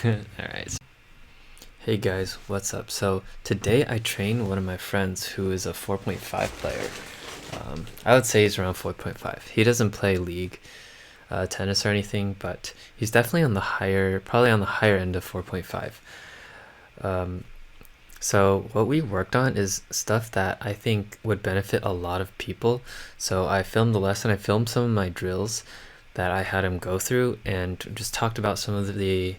Alright. Hey guys, what's up? So today I trained one of my friends who is a 4.5 player. I would say he's around 4.5. He doesn't play league tennis or anything, but he's definitely on the higher, probably on the higher end of 4.5. So what we worked on is stuff that I think would benefit a lot of people. So I filmed the lesson, I filmed some of my drills that I had him go through, and just talked about some of the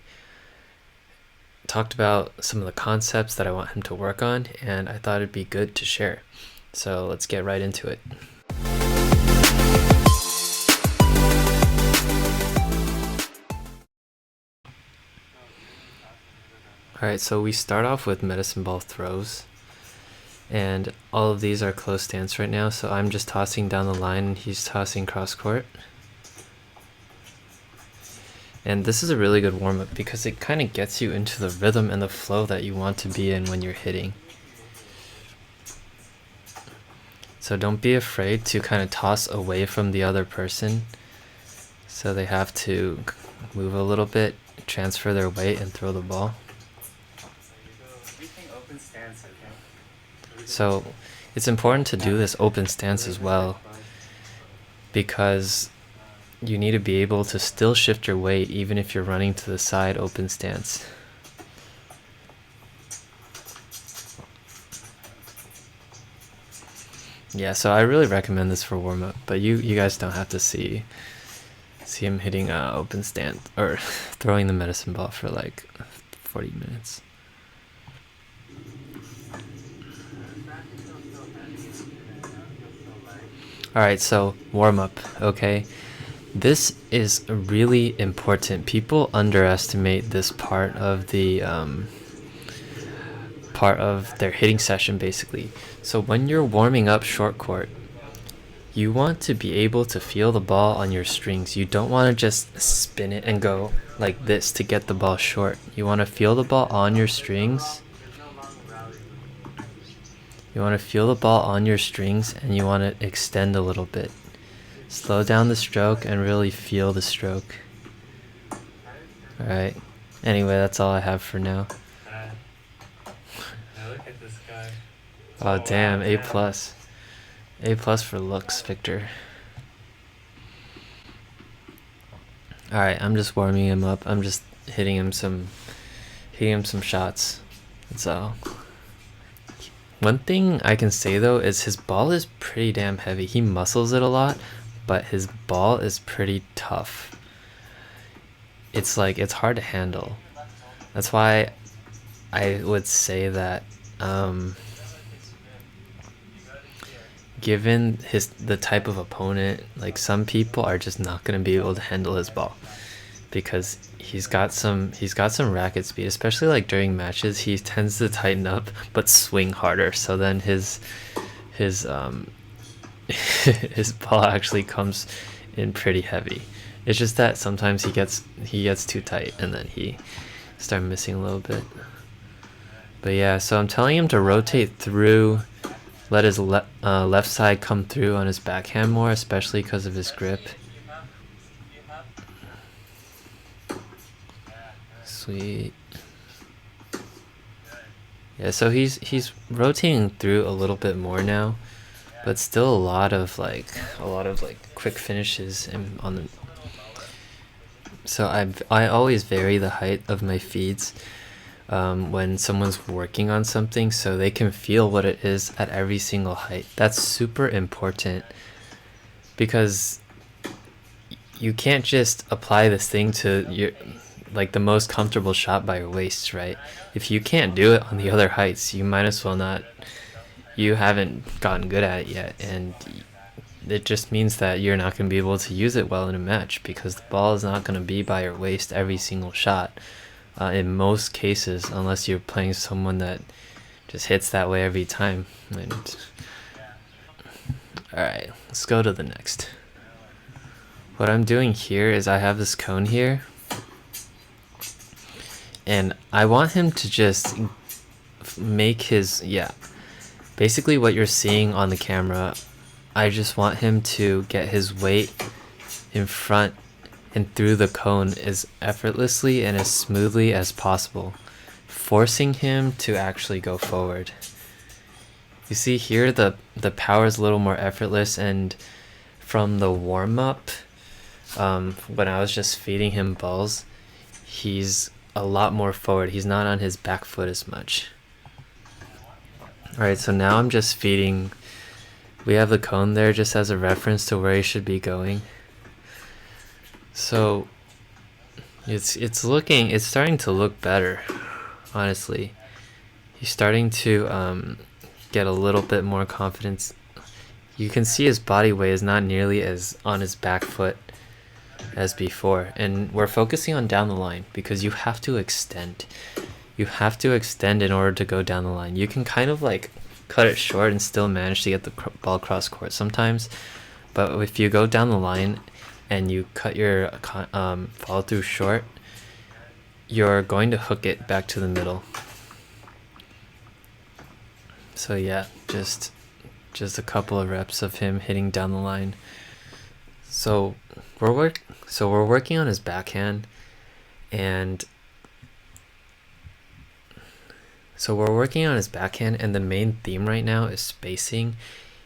concepts that I want him to work on, and I thought it'd be good to share. So let's get right into it. Alright, so we start off with medicine ball throws, and all of these are close stance right now, so I'm just tossing down the line and he's tossing cross court. And this is a really good warm-up because it kind of gets you into the rhythm and the flow that you want to be in when you're hitting. So don't be afraid to kind of toss away from the other person. So they have to move a little bit, transfer their weight, and throw the ball. So it's important to do this open stance as well, because you need to be able to still shift your weight even if you're running to the side open stance. Yeah, so I really recommend this for warm-up, but you guys don't have to see him hitting open stance or throwing the medicine ball for like 40 minutes. Alright, so warm-up, okay? This is really important. People underestimate this part of their hitting session, basically. So when you're warming up short court, you want to be able to feel the ball on your strings. You don't want to just spin it and go like this to get the ball short. You want to feel the ball on your strings. You want to feel the ball on your strings, and you want to extend a little bit. Slow down the stroke and really feel the stroke. Alright. Anyway, that's all I have for now. Look at this guy. Oh damn, A+. A+ for looks, Victor. Alright, I'm just warming him up. I'm just hitting him some shots. That's all. One thing I can say though is his ball is pretty damn heavy. He muscles it a lot, but his ball is pretty tough. It's hard to handle. That's why I would say that given the type of opponent, like some people are just not going to be able to handle his ball, because he's got some racket speed, especially like during matches. He tends to tighten up but swing harder, so then his his ball actually comes in pretty heavy. It's just that sometimes he gets too tight and then he starts missing a little bit. But yeah, so I'm telling him to rotate through, let his left side come through on his backhand more, especially because of his grip. Sweet. Yeah, so he's rotating through a little bit more now, but still a lot of quick finishes and on the. So I always vary the height of my feeds when someone's working on something, so they can feel what it is at every single height. That's super important, because you can't just apply this thing to your the most comfortable shot by your waist, right? If you can't do it on the other heights, you might as well not. You haven't gotten good at it yet, and it just means that you're not going to be able to use it well in a match, because the ball is not going to be by your waist every single shot in most cases, unless you're playing someone that just hits that way every time. Alright, let's go to the next. What I'm doing here is I have this cone here, and I want him to just make his, basically what you're seeing on the camera. I just want him to get his weight in front and through the cone as effortlessly and as smoothly as possible, forcing him to actually go forward. You see here the power is a little more effortless, and from the warm-up, when I was just feeding him balls, he's a lot more forward. He's not on his back foot as much. Alright, so now I'm just feeding. We have the cone there just as a reference to where he should be going. So it's starting to look better, honestly. He's starting to get a little bit more confidence. You can see his body weight is not nearly as on his back foot as before, and we're focusing on down the line because you have to extend. You have to extend in order to go down the line. You can kind of like cut it short and still manage to get the ball cross court sometimes, but if you go down the line and you cut your follow through short, you're going to hook it back to the middle. So yeah, just a couple of reps of him hitting down the line. So we're working on his backhand, and the main theme right now is spacing.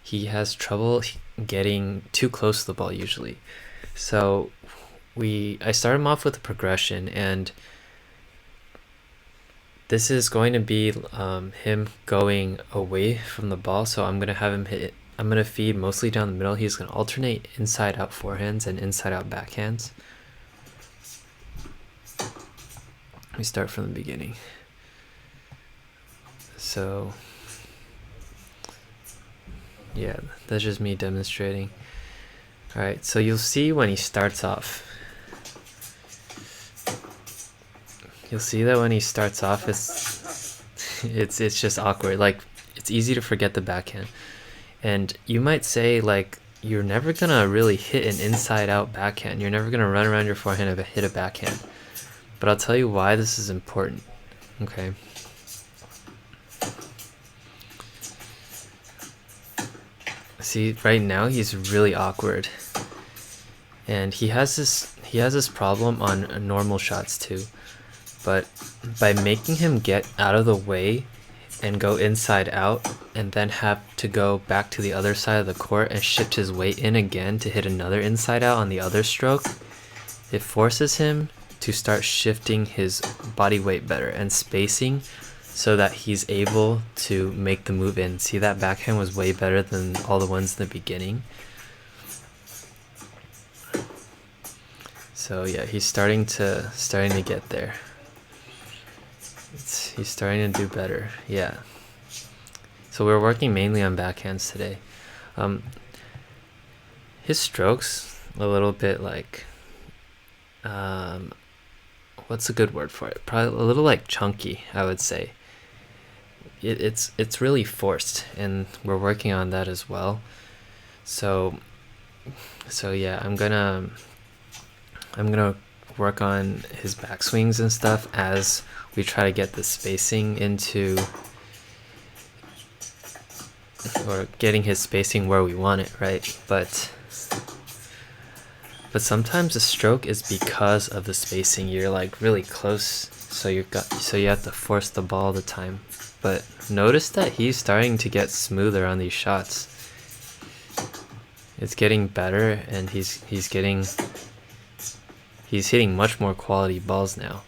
He has trouble getting too close to the ball usually. So I started him off with a progression, and this is going to be him going away from the ball. So I'm gonna have him hit. I'm gonna feed mostly down the middle. He's gonna alternate inside out forehands and inside out backhands. Let me start from the beginning. So yeah, that's just me demonstrating. Alright, so you'll see when he starts off. You'll see that when he starts off, it's just awkward. Like, it's easy to forget the backhand. And you might say, like, you're never gonna really hit an inside out backhand. You're never gonna run around your forehand and hit a backhand. But I'll tell you why this is important. Okay. See, right now he's really awkward, and he has this problem on normal shots too. But by making him get out of the way and go inside out, and then have to go back to the other side of the court and shift his weight in again to hit another inside out on the other stroke, it forces him to start shifting his body weight better and spacing, so that he's able to make the move in. See, that backhand was way better than all the ones in the beginning. So yeah, he's starting to get there. He's starting to do better. Yeah. So we're working mainly on backhands today. His strokes a little bit like what's a good word for it? Probably a little like chunky, I would say. It's really forced, and we're working on that as well. So yeah, I'm gonna work on his backswings and stuff as we try to get the spacing into, or getting his spacing where we want it, right? But sometimes the stroke is because of the spacing. You're like really close, so you have to force the ball all the time. But notice that he's starting to get smoother on these shots. It's getting better, and he's hitting much more quality balls now.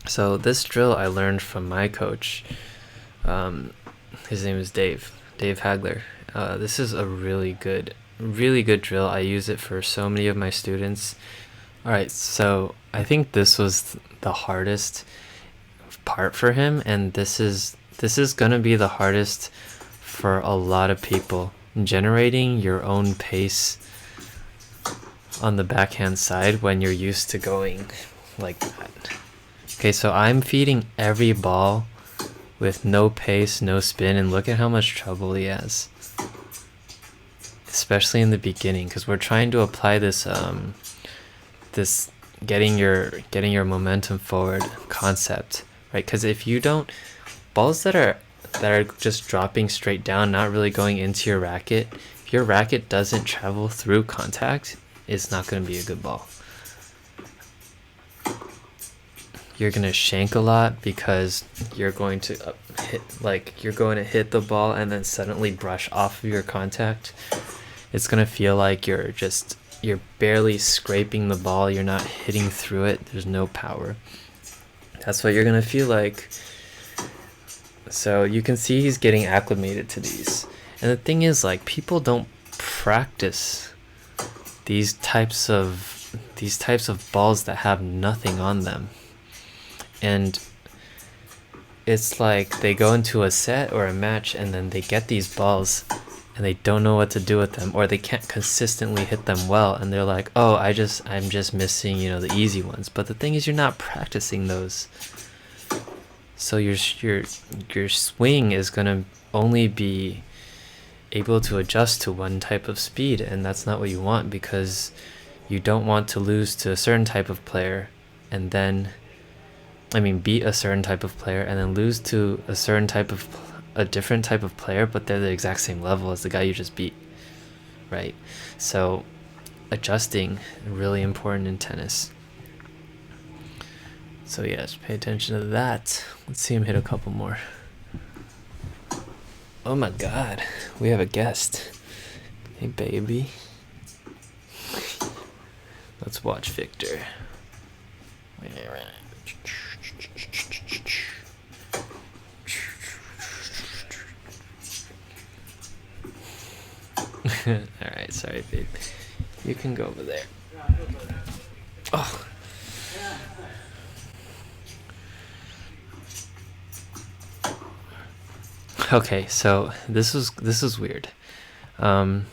So this drill I learned from my coach. His name is Dave Hagler. This is a really good drill. I use it for so many of my students. Alright, so I think this was the hardest part for him, and this is gonna be the hardest for a lot of people. Generating your own pace on the backhand side when you're used to going like that. Okay, so I'm feeding every ball with no pace, no spin, and look at how much trouble he has, especially in the beginning, because we're trying to apply this this getting your momentum forward concept, right? Because if you don't, balls that are just dropping straight down, not really going into your racket, if your racket doesn't travel through contact, it's not going to be a good ball. You're going to shank a lot because you're going to hit the ball and then suddenly brush off of your contact. It's going to feel like you're barely scraping the ball. You're not hitting through it. There's no power. That's what you're going to feel like. So you can see he's getting acclimated to these. And the thing is, like, people don't practice these types of balls that have nothing on them. And it's like they go into a set or a match and then they get these balls and they don't know what to do with them, or they can't consistently hit them well, and they're like, oh, I'm just missing, the easy ones. But the thing is, you're not practicing those. So your swing is gonna only be able to adjust to one type of speed, and that's not what you want, because you don't want to lose to a certain type of player and then beat a certain type of player and then lose to a different type of player, but they're the exact same level as the guy you just beat, right? So adjusting, really important in tennis. So yes, pay attention to that. Let's see him hit a couple more. Oh my god, we have a guest. Hey baby. Let's watch Victor. Alright, sorry babe. You can go over there. Oh. Okay, so this is weird. What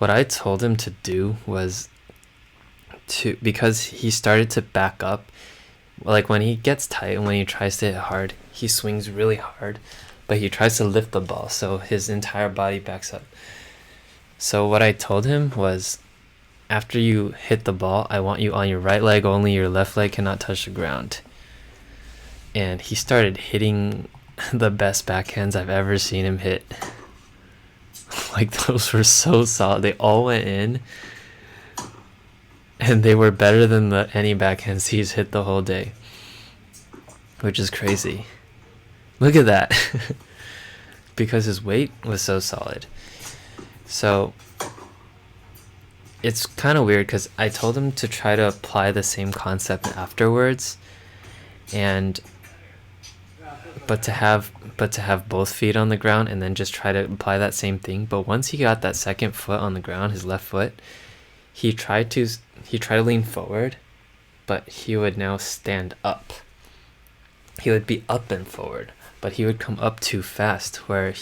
I told him to do was because he started to back up, like when he gets tight and when he tries to hit hard, he swings really hard, but he tries to lift the ball, so his entire body backs up. So what I told him was, after you hit the ball, I want you on your right leg only, your left leg cannot touch the ground. And he started hitting the best backhands I've ever seen him hit. Like, those were so solid. They all went in, and they were better than any backhands he's hit the whole day, which is crazy. Look at that. Because his weight was so solid. So it's kind of weird because I told him to try to apply the same concept afterwards, but to have both feet on the ground and then just try to apply that same thing. But once he got that second foot on the ground, his left foot, he tried to lean forward, but he would now stand up. He would be up and forward, but he would come up too fast, where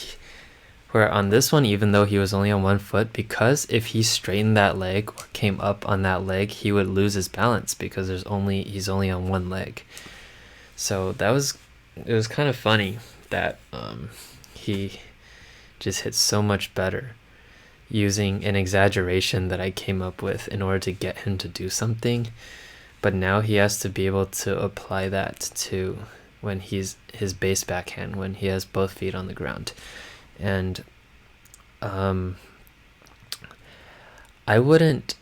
on this one, even though he was only on one foot, because if he straightened that leg or came up on that leg, he would lose his balance because he's only on one leg. So it was kind of funny that he just hit so much better using an exaggeration that I came up with in order to get him to do something. But now he has to be able to apply that to when he's his base backhand, when he has both feet on the ground. And I wouldn't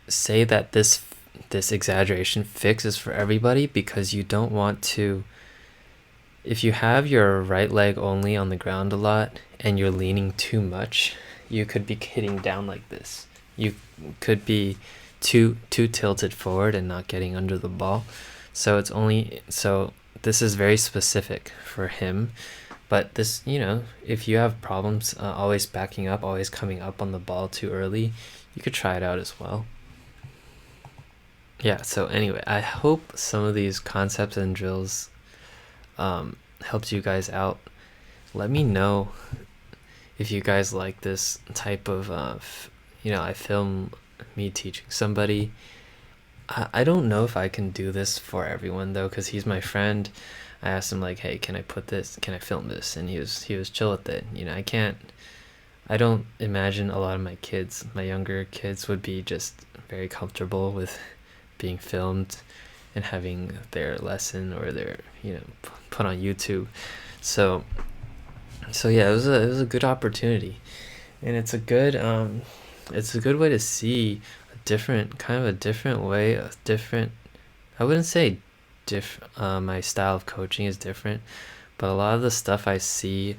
say that this exaggeration fix is for everybody, because you don't want to, if you have your right leg only on the ground a lot and you're leaning too much, you could be hitting down like this. You could be too tilted forward and not getting under the ball. So this is very specific for him. But this, if you have problems always backing up, always coming up on the ball too early, you could try it out as well. Yeah, so anyway, I hope some of these concepts and drills helps you guys out. Let me know if you guys like this type of, I film me teaching somebody. I don't know if I can do this for everyone, though, because he's my friend. I asked him, like, hey, can I film this? And he was chill with it. I don't imagine a lot of my younger kids would be just very comfortable with being filmed and having their lesson or their, put on YouTube. So yeah, it was a good opportunity, and it's a good way to see a different, kind of a different way, a different, I wouldn't say my style of coaching is different, but a lot of the stuff I see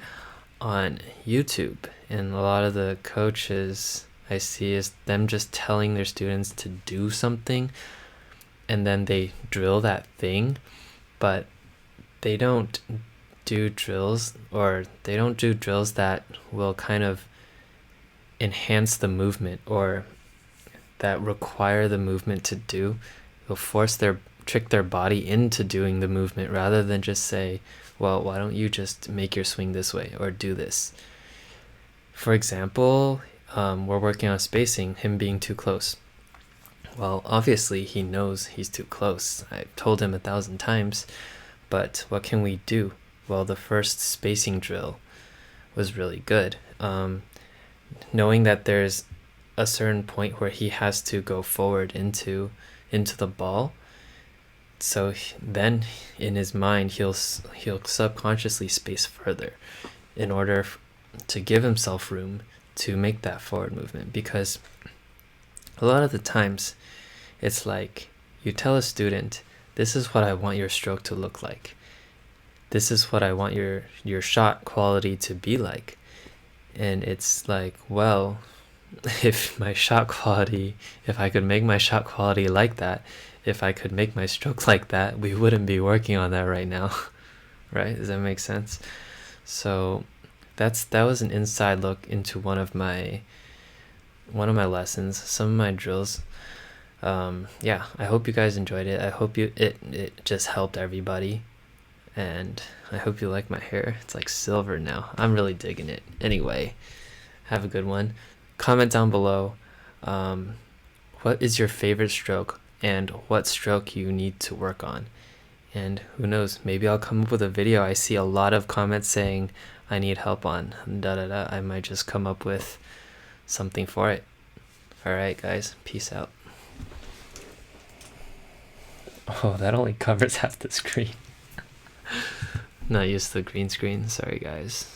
on YouTube and a lot of the coaches I see is them just telling their students to do something and then they drill that thing, but they don't do drills, or they don't do drills that will kind of enhance the movement or that require the movement to do. They'll trick their body into doing the movement rather than just say, well, why don't you just make your swing this way or do this. For example, we're working on spacing, him being too close. Well, obviously he knows he's too close. I've told him 1,000 times, but what can we do? Well, the first spacing drill was really good. Knowing that there's a certain point where he has to go forward into the ball, so then in his mind he'll subconsciously space further in order to give himself room to make that forward movement. Because a lot of the times it's like you tell a student, this is what I want your stroke to look like, this is what I want your shot quality to be like, and it's like, well, if I could make my shot quality like that, if I could make my stroke like that, we wouldn't be working on that right now. Right? Does that make sense? So that was an inside look into one of my lessons, some of my drills. Yeah, I hope you guys enjoyed it. I hope it just helped everybody, and I hope you like my hair. It's like silver now. I'm really digging it. Anyway, have a good one. Comment down below what is your favorite stroke and what stroke you need to work on. And who knows, maybe I'll come up with a video. I see a lot of comments saying I need help on I might just come up with something for it. Alright guys, peace out. Oh, that only covers half the screen. Not used to the green screen, sorry guys.